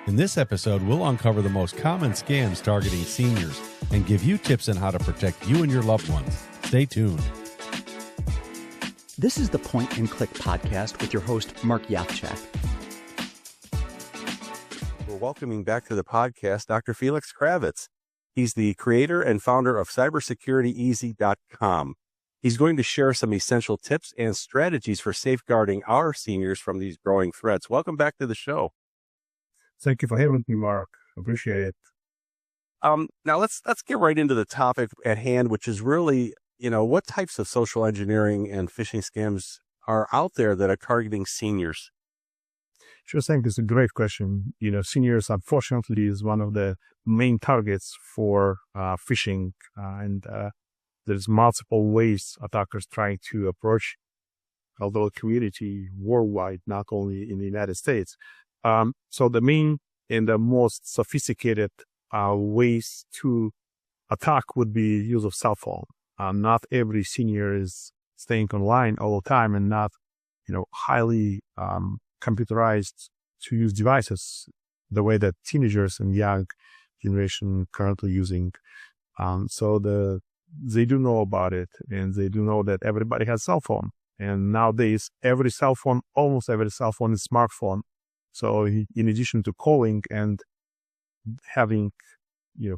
In this episode, we'll uncover the most common scams targeting seniors and give you tips on how to protect you and your loved ones. Stay tuned. This is the Point and Click podcast with your host, Mark Yapchak. We're welcoming back to the podcast Dr. Feliks Kravets. He's the creator and founder of cybersecurityeasy.com. He's going to share some essential tips and strategies for safeguarding our seniors from these growing threats. Welcome back to the show. Thank you for having me, Mark. Appreciate it. Now let's get right into the topic at hand, which is really, what types of social engineering and phishing scams are out there that are targeting seniors? Sure thing. It's a great question. Seniors, unfortunately, is one of the main targets for phishing, and there's multiple ways attackers trying to approach the community worldwide, not only in the United States. So the main and the most sophisticated ways to attack would be use of cell phone. Not every senior is staying online all the time, and not, highly computerized to use devices the way that teenagers and young generation currently using. So they do know about it, and they do know that everybody has cell phone. And nowadays, almost every cell phone is smartphone. So in addition to calling and having,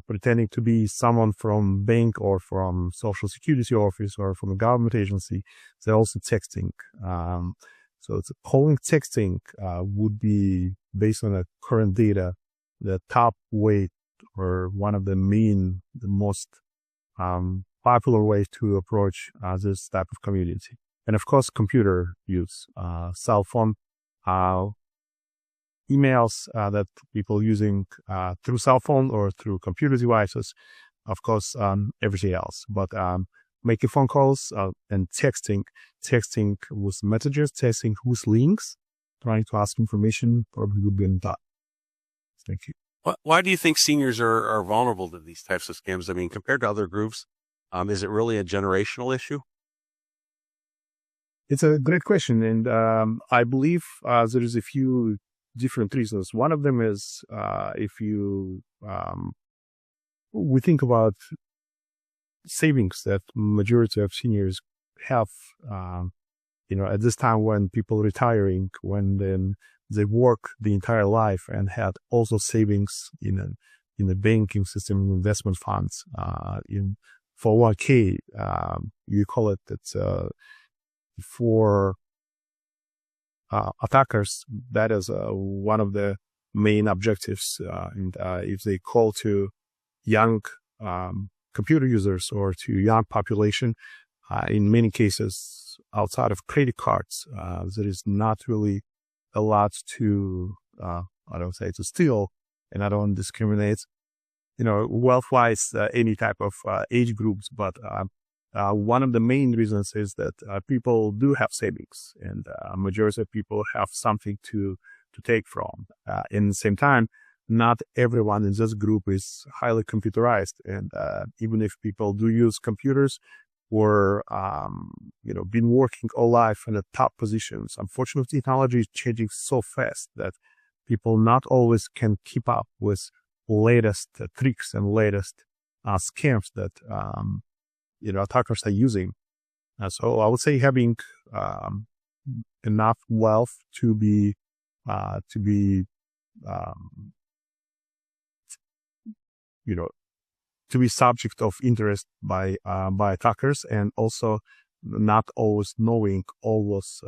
pretending to be someone from bank or from social security office or from a government agency, they're also texting. So it's calling, texting would be, based on the current data, the top way or one of the most popular ways to approach this type of community. And of course, computer use, cell phone, emails that people using through cell phone or through computer devices, of course, everything else. But making phone calls and texting with messages, texting with links, trying to ask information probably would be in that. Thank you. Why do you think seniors are vulnerable to these types of scams? I mean, compared to other groups, is it really a generational issue? It's a great question. And I believe there is a few different reasons. One of them is we think about savings that majority of seniors have, at this time when people retiring, when then they work the entire life and had also savings in the banking system, investment funds, in 401k, you call it, it's for attackers, that is one of the main objectives. And if they call to young computer users or to young population, in many cases, outside of credit cards, there is not really a lot to, to steal, and I don't discriminate, wealth-wise, any type of age groups, but one of the main reasons is that people do have savings, and majority of people have something to take from. In the same time, not everyone in this group is highly computerized, and even if people do use computers or been working all life in the top positions, unfortunately, technology is changing so fast that people not always can keep up with latest tricks and latest scams that attackers are using. So I would say having enough wealth to be subject of interest by attackers, and also not always knowing all those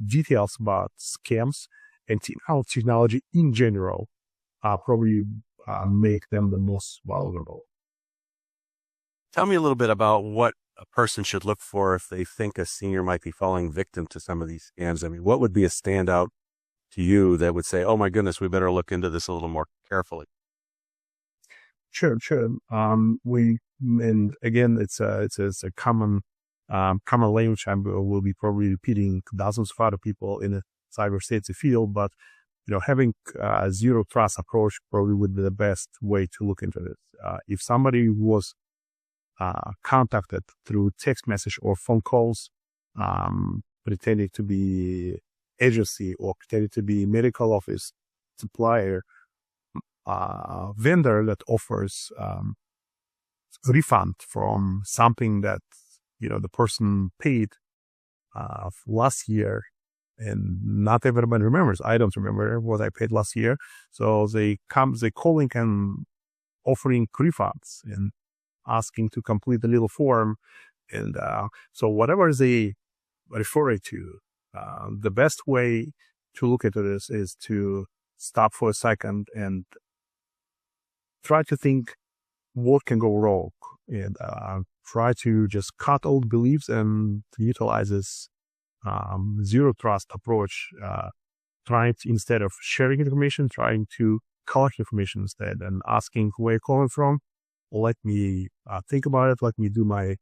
details about scams and how technology in general probably make them the most vulnerable. Tell me a little bit about what a person should look for if they think a senior might be falling victim to some of these scams. I mean, what would be a standout to you that would say, oh my goodness, we better look into this a little more carefully? Sure. And again, it's a common language. I will be probably repeating dozens of other people in the cyber safety field, but having a zero trust approach probably would be the best way to look into this. If somebody was contacted through text message or phone calls, pretending to be agency or pretending to be medical office, supplier, vendor that offers refund from something that the person paid last year, and not everybody remembers. I don't remember what I paid last year, so they calling and offering refunds and asking to complete a little form, and so whatever they refer it to, the best way to look at this is to stop for a second and try to think what can go wrong, and try to just cut old beliefs and utilize this zero trust approach, trying to, instead of sharing information, trying to collect information instead and asking where you're calling from. Let me think about it. Let me do my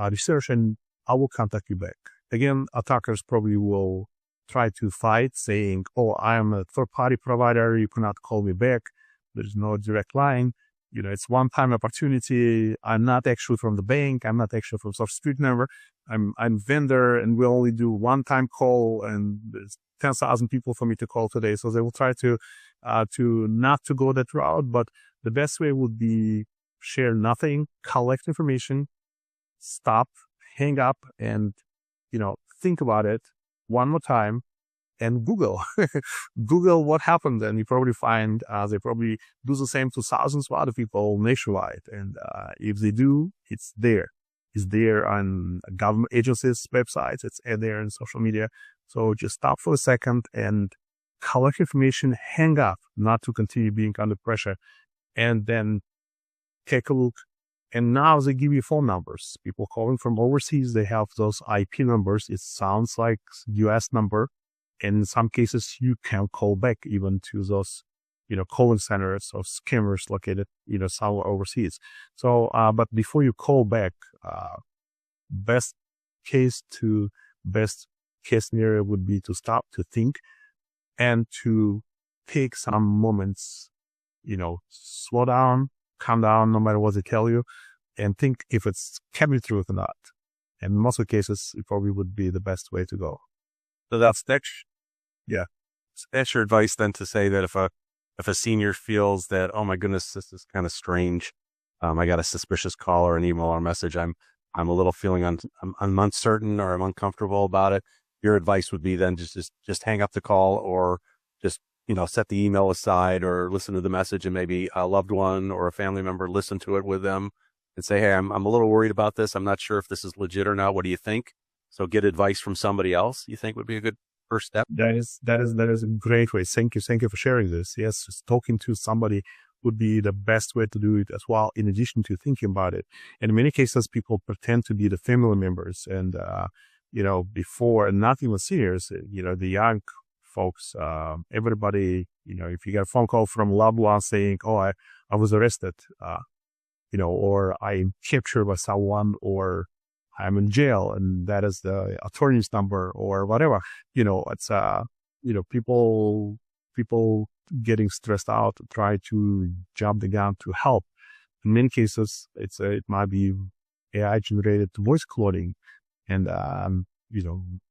research, and I will contact you back. Again, attackers probably will try to fight, saying, "Oh, I am a third-party provider. You cannot call me back. There's no direct line. It's one-time opportunity. I'm not actually from the bank. I'm not actually from Social Security number. I'm vendor, and we only do one-time call, and there's 10,000 people for me to call today." So they will try to not to go that route. But the best way would be share nothing, collect information, stop, hang up, and think about it one more time, and Google what happened, and you probably find they probably do the same to thousands of other people nationwide. And if they do, it's there on government agencies' websites, it's there in social media. So just stop for a second and collect information, hang up, not to continue being under pressure, and then take a look. And now they give you phone numbers. People calling from overseas, they have those IP numbers. It sounds like US number. And in some cases, you can call back even to those, calling centers or scammers located, somewhere overseas. So, but before you call back, best case scenario would be to stop, to think, and to take some moments, slow down, calm down, no matter what they tell you, and think if it's can be true or not. And in most of the cases, it probably would be the best way to go. So that's your advice then, to say that if a senior feels that, oh my goodness, this is kind of strange, I got a suspicious call or an email or message, I'm a little feeling I'm uncertain or I'm uncomfortable about it, your advice would be then just hang up the call, or just set the email aside, or listen to the message, and maybe a loved one or a family member listen to it with them and say, hey, I'm a little worried about this. I'm not sure if this is legit or not. What do you think? So get advice from somebody else, you think would be a good first step? That is a great way. Thank you for sharing this. Yes, just talking to somebody would be the best way to do it as well, in addition to thinking about it. And in many cases, people pretend to be the family members, and before, and not even seniors, the young folks, everybody, if you get a phone call from a loved one saying, "Oh, I was arrested," or I'm captured by someone, or I'm in jail, and that is the attorney's number, or whatever. It's people getting stressed out, try to jump the gun to help. In many cases, it might be AI generated voice cloning, and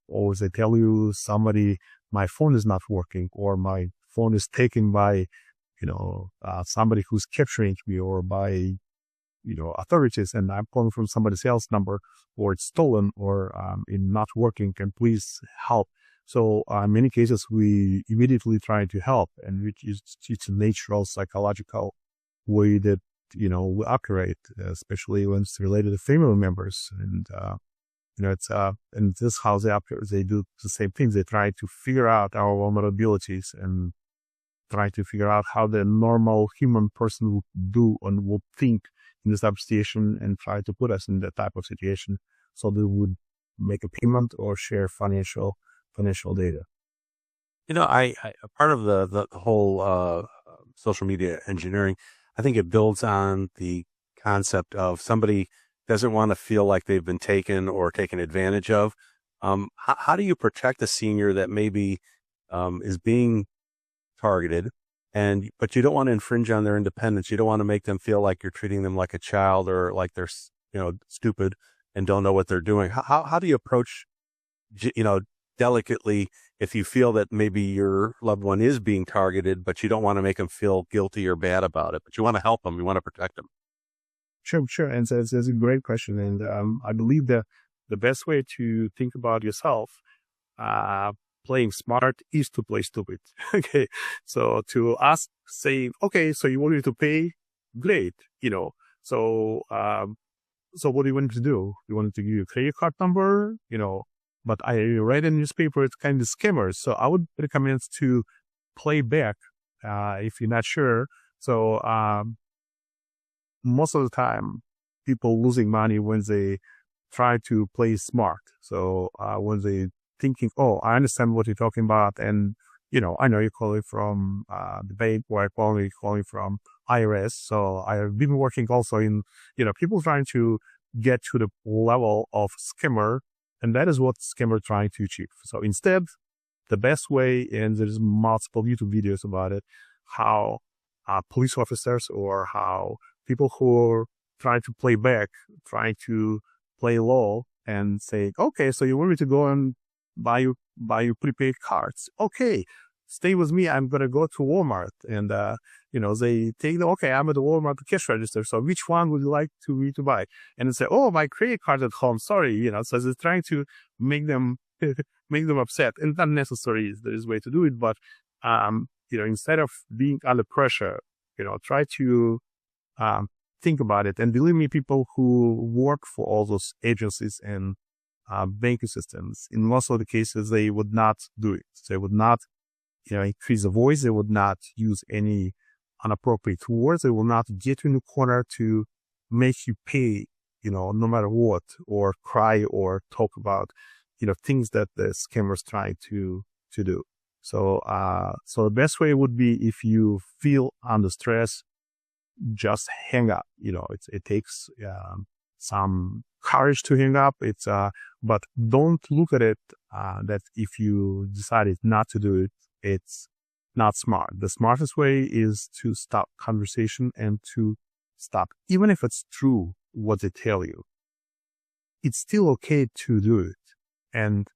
always they tell you somebody, my phone is not working, or my phone is taken by somebody who's capturing me, or by authorities, and I'm calling from somebody else's number, or it's stolen, or not working, and please help. So in many cases, we immediately try to help, and it's a natural psychological way that we operate, especially when it's related to family members. And and this is how they operate. They do the same things. They try to figure out our vulnerabilities and try to figure out how the normal human person would do and would think in this type of situation, and try to put us in that type of situation so they would make a payment or share financial data. I part of the whole social media engineering, I think it builds on the concept of somebody doesn't want to feel like they've been taken or taken advantage of. How do you protect a senior that maybe is being targeted, but you don't want to infringe on their independence? You don't want to make them feel like you're treating them like a child, or like they're stupid and don't know what they're doing. How do you approach delicately if you feel that maybe your loved one is being targeted, but you don't want to make them feel guilty or bad about it, but you want to help them, you want to protect them. Sure. And that's a great question. And I believe that the best way to think about yourself playing smart is to play stupid. Okay. So to ask, saying, okay, so you want me to pay? Great. So what do you want to do? You want to give you a credit card number? But I read in the newspaper, it's kind of scammers. So I would recommend to play back, if you're not sure. So, most of the time, people losing money when they try to play smart. So, when they thinking, oh, I understand what you're talking about. And, I know you're calling from, the bank, or I calling from IRS. So I've been working also in, people trying to get to the level of scammer. And that is what scammer trying to achieve. So instead, the best way, and there's multiple YouTube videos about it, how police officers or how people who are trying to play back, trying to play low and say, okay, so you want me to go and buy you prepaid cards. Okay, stay with me. I'm going to go to Walmart. And, they take okay, I'm at the Walmart cash register. So which one would you like me to buy? And they say, oh, my credit card at home. Sorry. So they're trying to make them, make them upset. And not necessarily there is a way to do it. But, instead of being under pressure, try to, think about it. And believe me, people who work for all those agencies and banking systems, in most of the cases, they would not do it. They would not, increase the voice. They would not use any inappropriate words. They will not get you in the corner to make you pay, no matter what, or cry or talk about, things that the scammers try to do. So, the best way would be if you feel under stress, just hang up. It takes some courage to hang up. But don't look at it that if you decided not to do it, it's not smart. The smartest way is to stop conversation and to stop, even if it's true what they tell you. It's still okay to do it and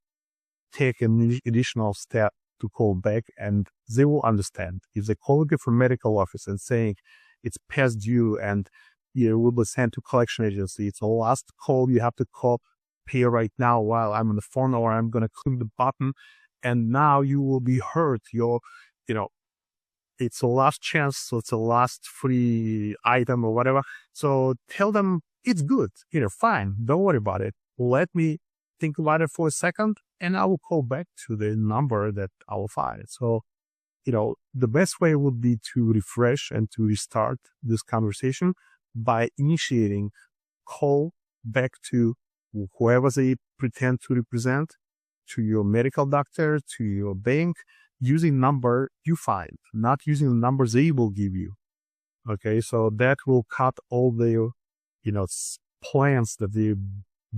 take an additional step to call back, and they will understand. If they call you from medical office and saying it's past due and you will be sent to collection agency, it's a last call, you have to call, pay right now while I'm on the phone, or I'm going to click the button, and now you will be hurt. It's a last chance, so it's a last free item or whatever. So tell them it's good, fine, don't worry about it. Let me think about it for a second, and I will call back to the number that I will find. So, the best way would be to refresh and to restart this conversation by initiating call back to whoever they pretend to represent, to your medical doctor, to your bank, using number you find, not using the number they will give you. Okay, so that will cut all their, plans that they're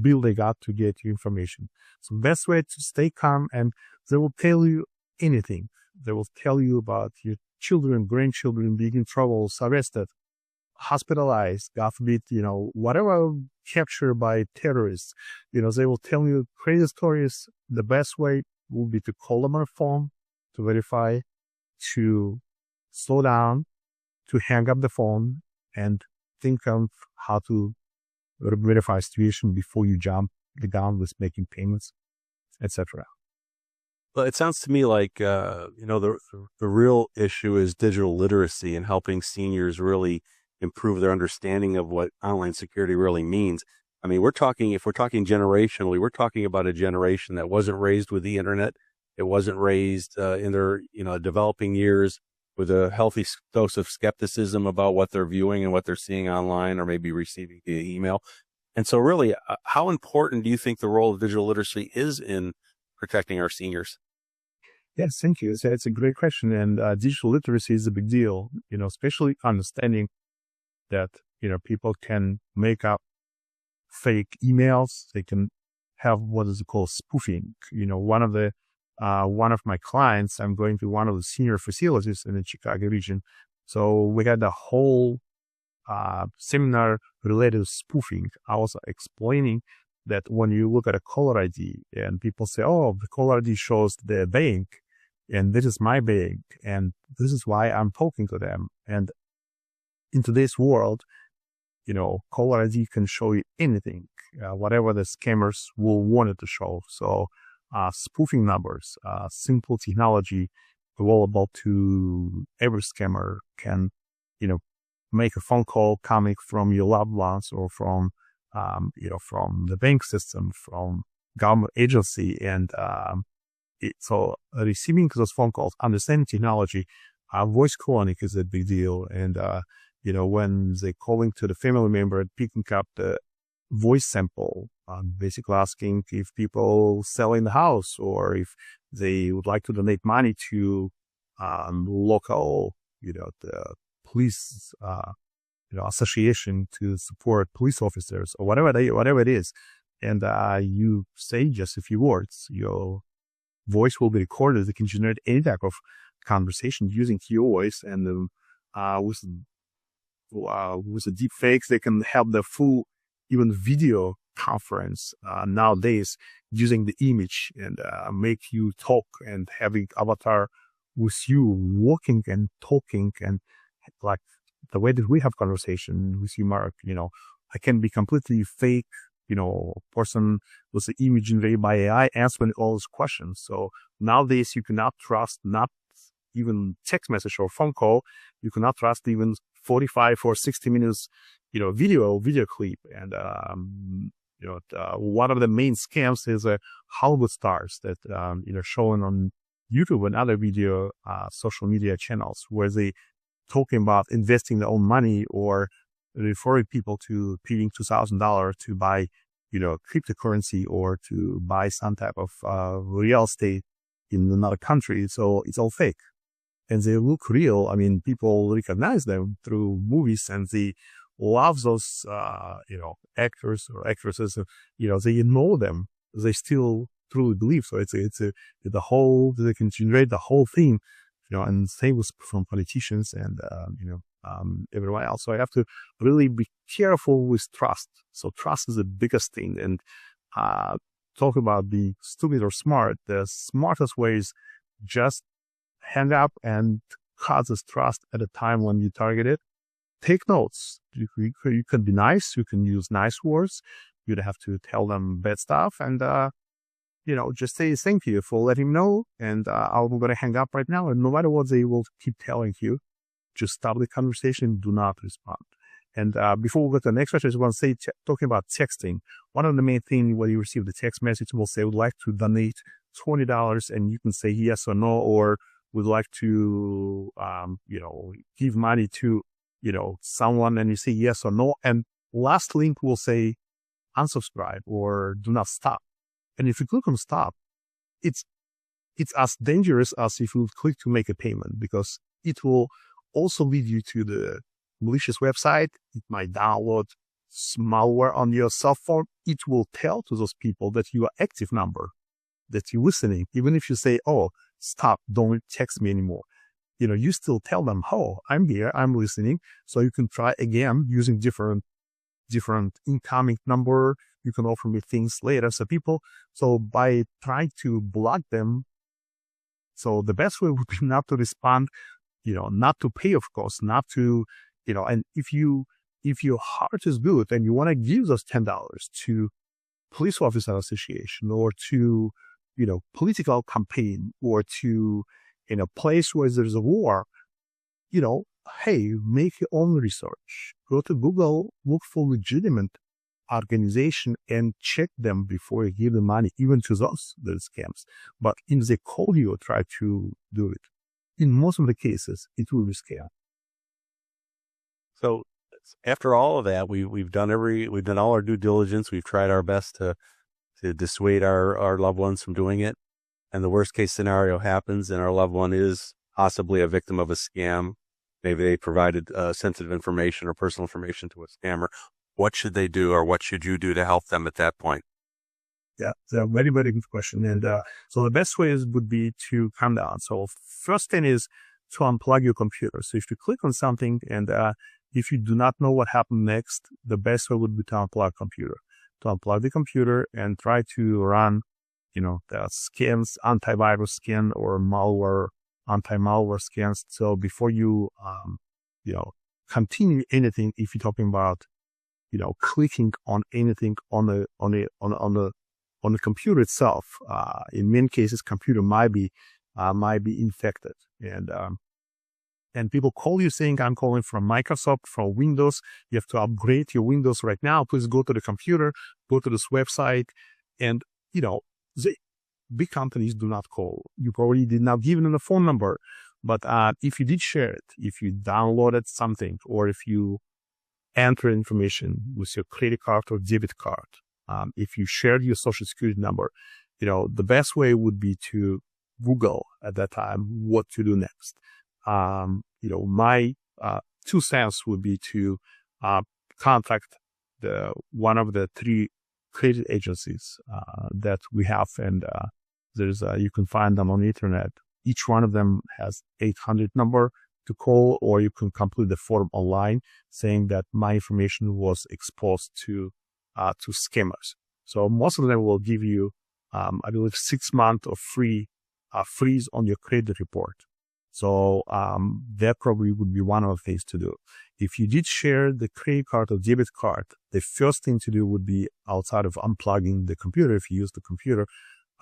building up to get you information. So best way to stay calm, and they will tell you anything. They will tell you about your children, grandchildren being in trouble, arrested, hospitalized, God forbid, whatever, captured by terrorists. They will tell you crazy stories. The best way will be to call them on the phone, to verify, to slow down, to hang up the phone, and think of how to verify situation before you jump the gun with making payments, etc. Well, it sounds to me like, the real issue is digital literacy and helping seniors really improve their understanding of what online security really means. I mean, if we're talking generationally, we're talking about a generation that wasn't raised with the internet. It wasn't raised in their, developing years with a healthy dose of skepticism about what they're viewing and what they're seeing online or maybe receiving via email. And so really, how important do you think the role of digital literacy is in protecting our seniors? Yes, thank you. It's a great question. And digital literacy is a big deal, especially understanding that, people can make up fake emails. They can have what is called spoofing. One of my clients, I'm going to one of the senior facilities in the Chicago region. So we had a whole seminar related to spoofing. I was explaining that when you look at a caller ID and people say, oh, the caller ID shows the bank and this is my bank and this is why I'm talking to them. And in today's world, caller ID can show you anything, whatever the scammers will want it to show. So spoofing numbers, simple technology available to every scammer can, make a phone call coming from your loved ones or from the bank system, from government agency. And so receiving those phone calls, understanding technology, voice calling is a big deal. And, when they're calling to the family member and picking up the voice sample, basically asking if people selling the house or if they would like to donate money to local, the police, association to support police officers or whatever it is. And you say just a few words, your voice will be recorded. It can generate any type of conversation using your voice. And with the deep fakes, they can have the full, even video conference nowadays using the image and make you talk and having avatar with you walking and talking and like the way that we have conversation with you, Mark, I can be completely fake, person with the image generated by AI answering all those questions. So nowadays you cannot trust not even text message or phone call. You cannot trust even 45 or 60 minutes, video clip. And, one of the main scams is Hollywood stars that, showing on YouTube and other video, social media channels where they talking about investing their own money or referring people to paying $2,000 to buy, cryptocurrency or to buy some type of real estate in another country. So it's all fake. And they look real. I mean, people recognize them through movies and they love those, actors or actresses. They know them. They still truly believe. So it's they can generate the whole thing, and same with from politicians and, everyone else. So I have to really be careful with trust. So trust is the biggest thing. And, talk about being stupid or smart. The smartest way is just hang up and cause this trust at a time when you target it. Take notes. You can be nice. You can use nice words. You don't have to tell them bad stuff. And, just say thank you for letting me know. And I'm going to hang up right now. And no matter what they will keep telling you, just stop the conversation. Do not respond. And before we go to the next question, I just want to say, talking about texting, one of the main things when you receive the text message will say, would like to donate $20, and you can say yes or no, or would like to, give money to, someone, and you say yes or no. And last link will say unsubscribe or do not stop. And if you click on stop, it's as dangerous as if you click to make a payment, because it will also lead you to the malicious website. It might download malware on your cell phone. It will tell to those people that you are active number, that you're listening. Even if you say, oh, stop, don't text me anymore. You still tell them, oh, I'm here, I'm listening. So you can try again using different incoming number. You can offer me things later. So by trying to block them, so the best way would be not to respond, not to pay, of course, not to, and if your heart is good and you want to give those $10 to police officer association or to, political campaign or to, in a place where there's a war, hey, make your own research. Go to Google, look for legitimate organization and check them before you give the money, even to those scams. But if they call you or try to do it, in most of the cases, it will be scam. So after all of that, we've done all our due diligence. We've tried our best to dissuade our loved ones from doing it. And the worst case scenario happens and our loved one is possibly a victim of a scam. Maybe they provided sensitive information or personal information to a scammer. What should they do, or what should you do to help them at that point? Yeah, it's a very, very good question. And so the best way would be to calm down. So first thing is to unplug your computer. So if you click on something and if you do not know what happened next, the best way would be to unplug computer. to unplug the computer and try to run, the scans, antivirus scan or malware, anti-malware scans. So before you, continue anything, if you're talking about, clicking on anything on the computer itself, in many cases, computer might be infected, and people call you saying, "I'm calling from Microsoft, from Windows. You have to upgrade your Windows right now. Please go to the computer, go to this website." And, the big companies do not call. You probably did not give them a phone number. But if you did share it, if you downloaded something, or if you enter information with your credit card or debit card, if you shared your social security number, the best way would be to Google at that time what to do next. My 2 cents would be to contact one of the 3 credit agencies that we have, and you can find them on the internet. Each one of them has 800 number to call, or you can complete the form online saying that my information was exposed to scammers. So most of them will give you, I believe, 6 months of freeze on your credit report. So that probably would be one of the things to do. If you did share the credit card or debit card, the first thing to do would be, outside of unplugging the computer, if you use the computer,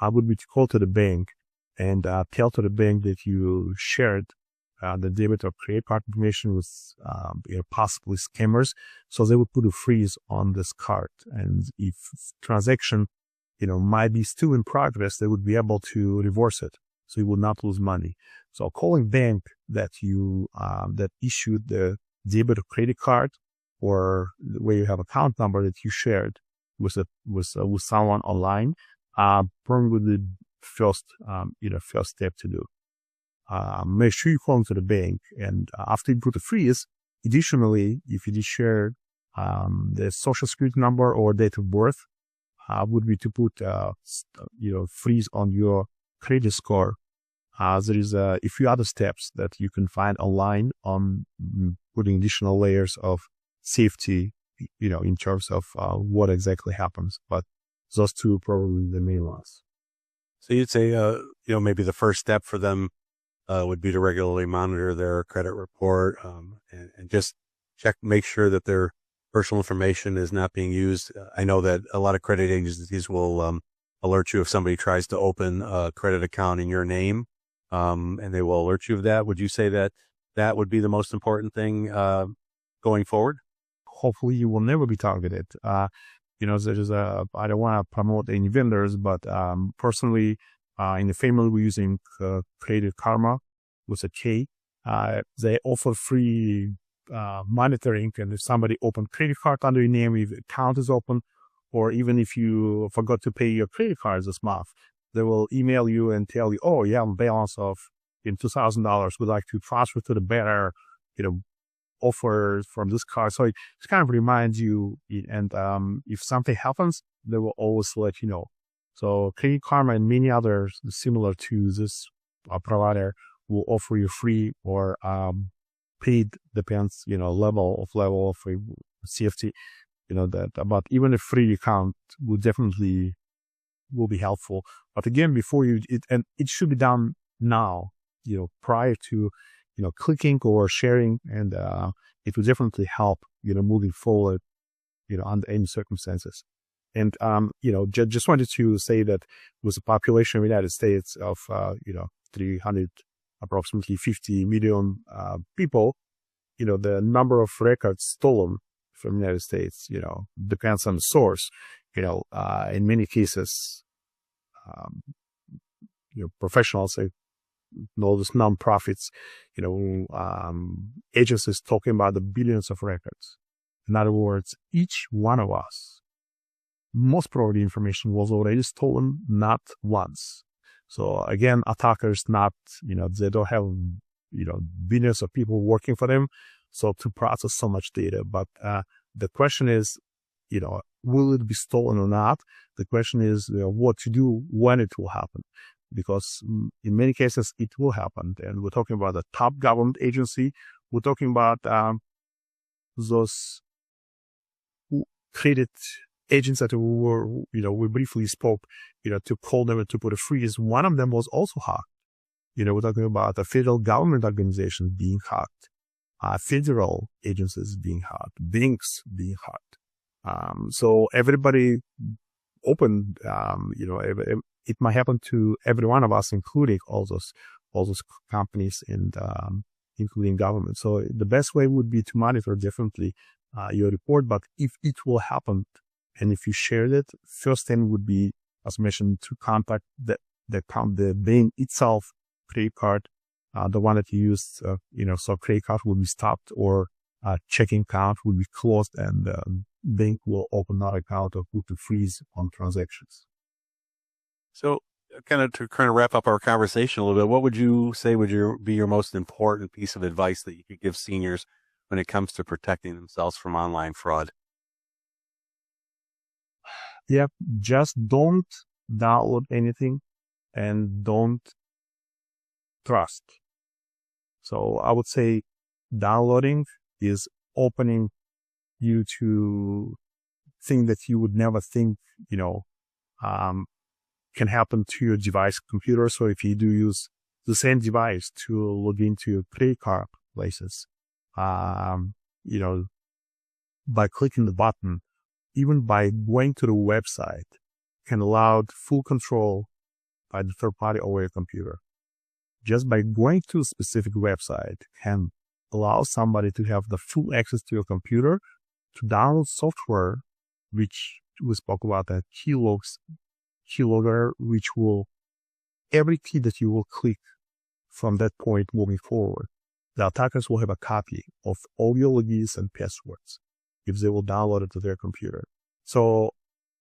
would be to call to the bank and tell to the bank that you shared the debit or credit card information with possibly scammers. So they would put a freeze on this card. And if transaction, might be still in progress, they would be able to reverse it. So you will not lose money. So calling bank that that issued the debit or credit card, or where you have account number that you shared with someone online, probably would be first step to do. Make sure you call to the bank, and after you put a freeze, additionally, if you did share the social security number or date of birth, would be to put freeze on your credit score. There is a few other steps that you can find online on putting additional layers of safety, in terms of what exactly happens. But those 2 are probably the main ones. So you'd say, maybe the first step for them would be to regularly monitor their credit report and just make sure that their personal information is not being used. I know that a lot of credit agencies will alert you if somebody tries to open a credit account in your name, and they will alert you of that. Would you say that would be the most important thing going forward? Hopefully you will never be targeted. I don't want to promote any vendors, but personally, in the family, we're using Credit Karma with a K. They offer free monitoring, and if somebody opened credit card under your name, if the account is open, or even if you forgot to pay your credit card this month, they will email you and tell you, "Oh, you have a balance of $2,000. We'd like to transfer to the better, offer from this card." So it kind of reminds you, and if something happens, they will always let you know. So Credit Karma and many others similar to this provider will offer you free or paid, depends, level of safety, but even a free account will be helpful. But again, before and it should be done now, prior to, clicking or sharing, and it will definitely help, moving forward, under any circumstances. And, just wanted to say that with the population of the United States of, 300, approximately 50 million people, the number of records stolen from the United States, depends on the source. In many cases, professionals, all these nonprofits, agencies talking about the billions of records. In other words, each one of us, most probably information was already stolen, not once. So again, attackers they don't have, billions of people working for them, so to process so much data. But the question is, will it be stolen or not? The question is what to do when it will happen, because in many cases it will happen. And we're talking about a top government agency. We're talking about those credit agents that were, we briefly spoke, to call them and to put a freeze. One of them was also hacked. We're talking about a federal government organization being hacked, federal agencies being hacked, banks being hacked. So everybody open, it might happen to every one of us, including all those companies and including government. So the best way would be to monitor differently your report. But if it will happen, and if you shared it, first thing would be, as mentioned, to contact the bank itself, credit card, the one that you used, so credit card will be stopped, or checking account will be closed, and bank will open another account or put a freeze on transactions. So to wrap up our conversation a little bit, what would you say would be your most important piece of advice that you could give seniors when it comes to protecting themselves from online fraud? Yeah, just don't download anything and don't trust. So I would say downloading is opening you to things that you would never think, can happen to your device computer. So if you do use the same device to log into your credit card places, by clicking the button, even by going to the website, can allow full control by the third party over your computer. Just by going to a specific website can allow somebody to have the full access to your computer, to download software, which we spoke about, that keylogger, which will, every key that you will click from that point moving forward, the attackers will have a copy of all your logins and passwords if they will download it to their computer. So,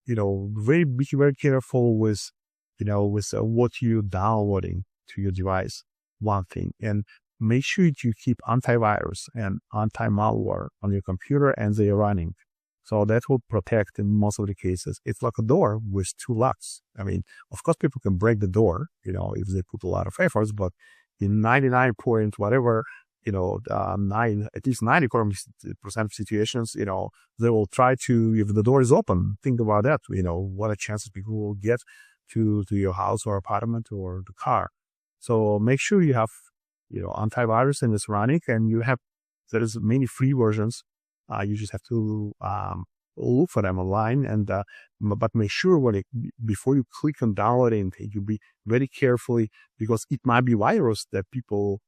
be very careful with what you're downloading to your device, one thing, and make sure you keep antivirus and anti-malware on your computer and they are running. So that will protect in most of the cases. It's like a door with two locks. I mean, of course, people can break the door, if they put a lot of efforts, but in 99 point whatever, at least 90% of situations, they will try to, if the door is open, think about that, what a chances people will get to your house or apartment or the car. So make sure you have, antivirus and it's running, and there is many free versions. You just have to look for them online, and but make sure before you click on downloading, you be very carefully, because it might be virus that people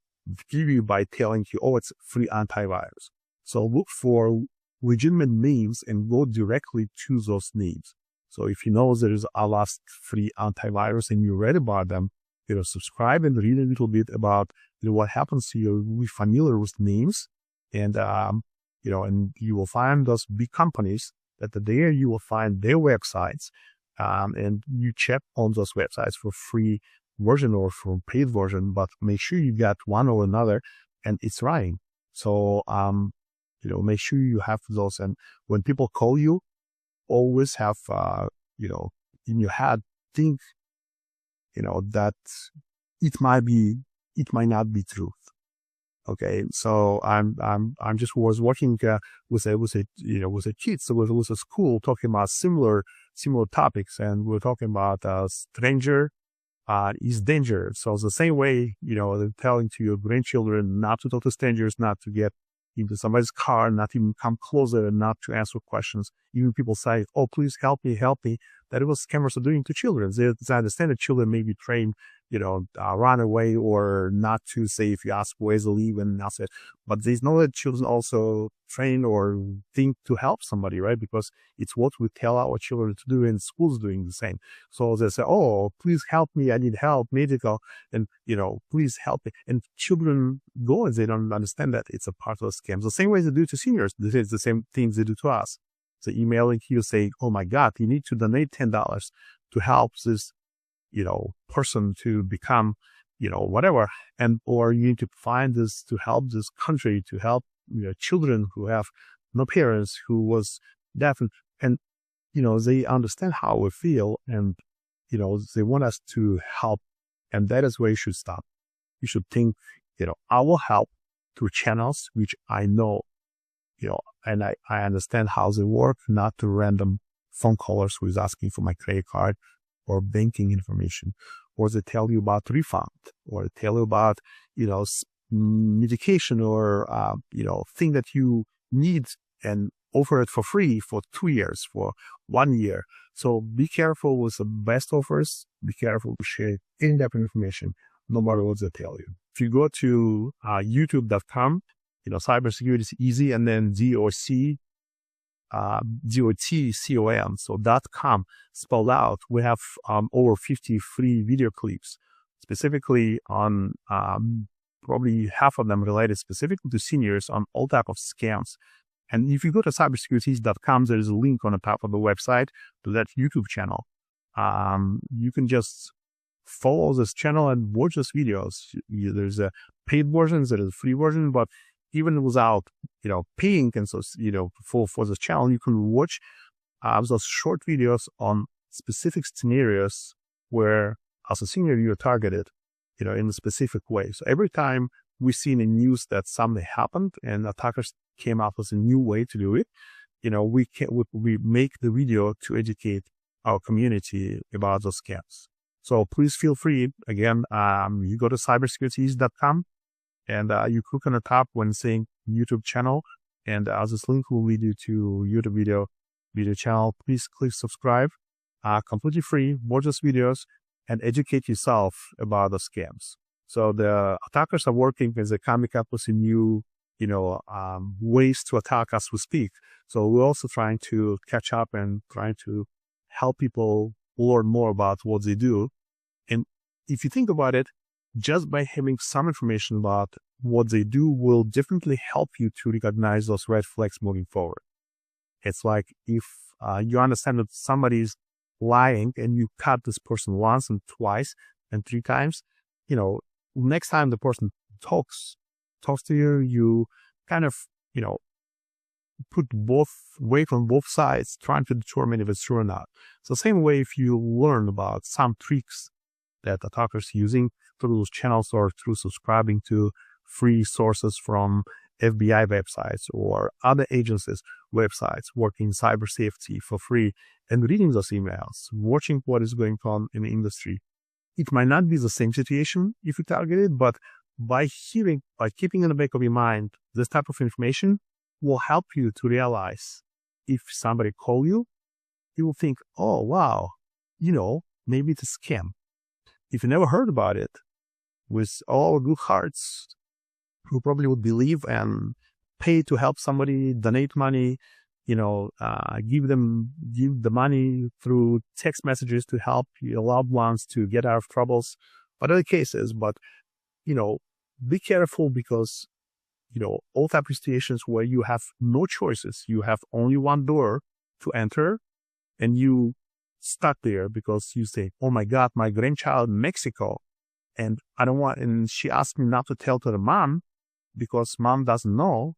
give you by telling you, oh, it's free antivirus. So look for legitimate names and go directly to those names. So if you know there is a last free antivirus and you read about them, subscribe and read a little bit about what happens to you. Be familiar with names, and and you will find those big companies that there you will find their websites, and you check on those websites for free version or for paid version, but make sure you got one or another and it's running. So, make sure you have those. And when people call you, always have, in your head, think, that it might not be truth. Okay, so I'm just was working with a kids with a school talking about similar topics, and we're talking about stranger is danger. So the same way, they're telling to your grandchildren not to talk to strangers, not to get into somebody's car, not even come closer, not to answer questions. Even people say, oh, please help me. That is what scammers are doing to children. They understand that children may be trained, run away or not to say if you ask where's the leave and that's it. But they know that children also train or think to help somebody, right? Because it's what we tell our children to do, and schools doing the same. So they say, oh, please help me. I need help, medical, and, please help me. And children go and they don't understand that it's a part of the scam. The same way they do to seniors. This is the same things they do to us. So emailing you saying, oh my God, you need to donate $10 to help this, person to become, whatever. Or you need to find this to help this country, to help, children who have no parents, who was deaf. And, they understand how we feel, and, they want us to help. And that is where you should stop. You should think, I will help through channels which I know, and I understand how they work, not to random phone callers who is asking for my credit card or banking information, or they tell you about refund, or they tell you about, medication or, thing that you need and offer it for free for 2 years, for 1 year. So be careful with the best offers. Be careful to share in-depth information, no matter what they tell you. If you go to youtube.com, cybersecurity is easy, and then DOTCOM, so .com spelled out. We have over 50 free video clips, specifically on probably half of them related specifically to seniors on all type of scams. And if you go to cybersecurity.com, there is a link on the top of the website to that YouTube channel. You can just follow this channel and watch those videos. There's a paid version, there is a free version, but even without, paying, and so, for this channel, you can watch those short videos on specific scenarios where, as a senior, you're targeted, in a specific way. So every time we see in the news that something happened and attackers came up with a new way to do it, we make the video to educate our community about those scams. So please feel free. Again, you go to cybersecurity.com and you click on the top when saying YouTube channel, and this link will lead you to YouTube video channel. Please click subscribe. Completely free. Watch those videos and educate yourself about the scams. So the attackers are working as they coming up with a new, ways to attack as we speak. So we're also trying to catch up and trying to help people learn more about what they do. And if you think about it, just by having some information about what they do will definitely help you to recognize those red flags moving forward. It's like if you understand that somebody's lying and you cut this person once and twice and 3 times, next time the person talks to you, you kind of, put both weight on both sides, trying to determine if it's true or not. So same way, if you learn about some tricks that attackers using through those channels or through subscribing to free sources from FBI websites or other agencies' websites working in cyber safety for free, and reading those emails, watching what is going on in the industry. It might not be the same situation if you target it, but by keeping in the back of your mind this type of information will help you to realize if somebody call you, you will think, oh, wow, maybe it's a scam. If you never heard about it, with all our good hearts, who probably would believe and pay to help somebody, donate money, give the money through text messages to help your loved ones to get out of troubles, whatever cases. But, be careful, because, all type of situations where you have no choices, you have only one door to enter, and you stuck there because you say, oh my God, my grandchild in Mexico, and and she asked me not to tell to the mom because mom doesn't know.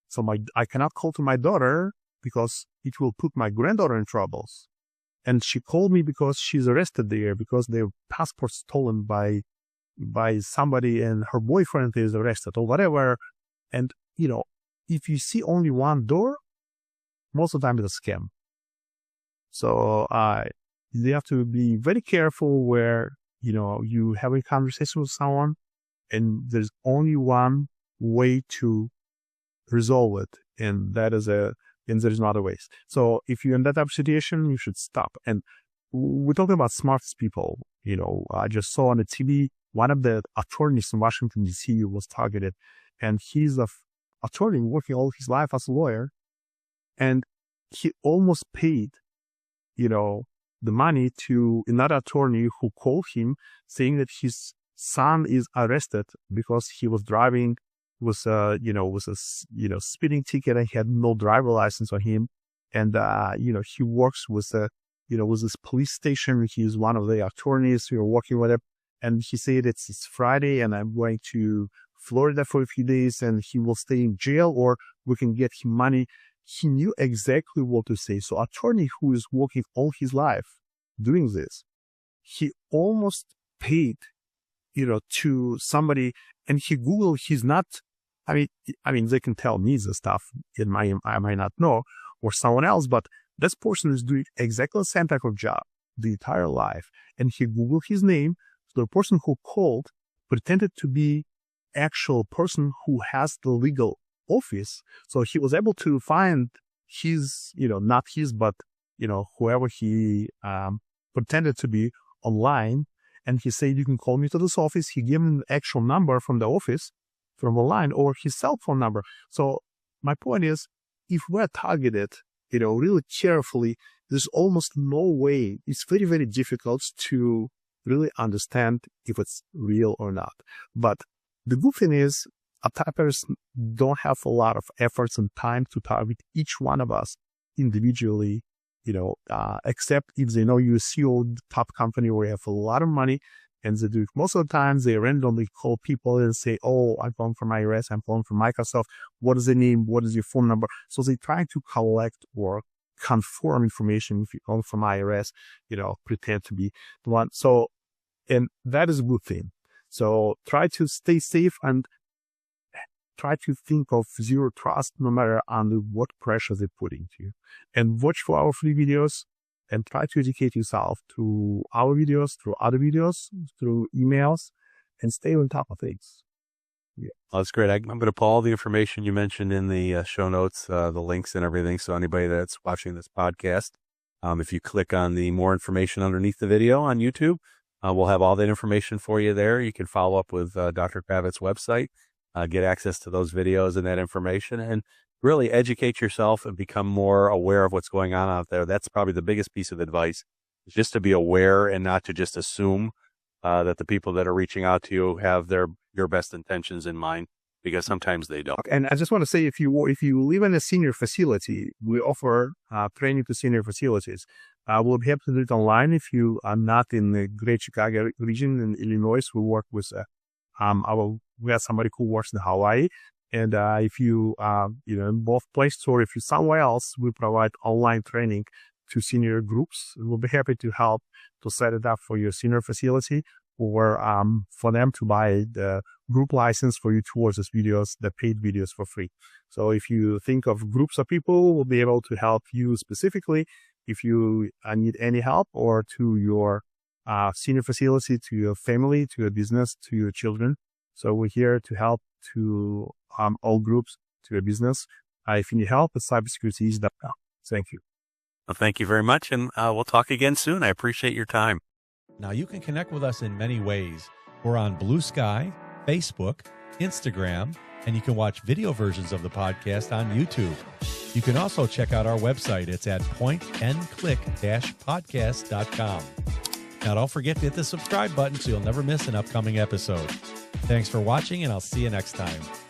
So I cannot call to my daughter because it will put my granddaughter in troubles. And she called me because she's arrested there because their passport stolen by somebody and her boyfriend is arrested or whatever. And, if you see only one door, most of the time it's a scam. So you have to be very careful where, you have a conversation with someone and there's only one way to resolve it. And there's no other ways. So if you're in that type of situation, you should stop. And we're talking about smart people. I just saw on the TV, one of the attorneys in Washington, D.C. was targeted. And he's an attorney working all his life as a lawyer. And he almost paid, the money to another attorney who called him saying that his son is arrested because he was driving with a speeding ticket and he had no driver license on him. And, he works with with this police station. He's one of the attorneys who are working with him. And he said, it's Friday and I'm going to Florida for a few days and he will stay in jail or we can get him money. He knew exactly what to say. So attorney who is working all his life doing this, he almost paid, to somebody, and he Googled, he's not, I mean, they can tell me the stuff, I might not know, or someone else, but this person is doing exactly the same type of job the entire life. And he Googled his name. So the person who called pretended to be actual person who has the legal office. So he was able to find his, not his, but, whoever he pretended to be online. And he said, you can call me to this office. He gave him the actual number from the office, from the line, or his cell phone number. So my point is, if we're targeted, really carefully, there's almost no way. It's very, very difficult to really understand if it's real or not. But the good thing is, attackers don't have a lot of efforts and time to target each one of us individually, except if they know you're a CEO, top company where you have a lot of money, and they do it. Most of the time, they randomly call people and say, oh, I'm calling from IRS, I'm calling from Microsoft. What is the name? What is your phone number? So they try to collect or confirm information. If you call from IRS, pretend to be the one. So, and that is a good thing. So try to stay safe and try to think of zero trust no matter under what pressure they put into you. And watch for our free videos and try to educate yourself through our videos, through other videos, through emails, and stay on top of things. Yeah. Well, that's great. I'm going to put all the information you mentioned in the show notes, the links and everything. So anybody that's watching this podcast, if you click on the more information underneath the video on YouTube, we'll have all that information for you there. You can follow up with Dr. Kravets' website, get access to those videos and that information, and really educate yourself and become more aware of what's going on out there. That's probably the biggest piece of advice, is just to be aware and not to just assume that the people that are reaching out to you have your best intentions in mind, because sometimes they don't. And I just want to say, if you live in a senior facility, we offer training to senior facilities. We'll be able to do it online. If you are not in the Great Chicago region in Illinois, we work with we have somebody who works in Hawaii. And if you in both places, or if you're somewhere else, we provide online training to senior groups. We'll be happy to help to set it up for your senior facility, or for them to buy the group license for you towards these videos, the paid videos for free. So if you think of groups of people, we'll be able to help you specifically if you need any help, or to your senior facility, to your family, to your business, to your children. So we're here to help to all groups, to your business. If you need help, it's cybersecurity.gov. Thank you. Well, thank you very much, and we'll talk again soon. I appreciate your time. Now, you can connect with us in many ways. We're on Blue Sky, Facebook, Instagram, and you can watch video versions of the podcast on YouTube. You can also check out our website. It's at pointandclick-podcast.com. Now, don't forget to hit the subscribe button so you'll never miss an upcoming episode. Thanks for watching, and I'll see you next time.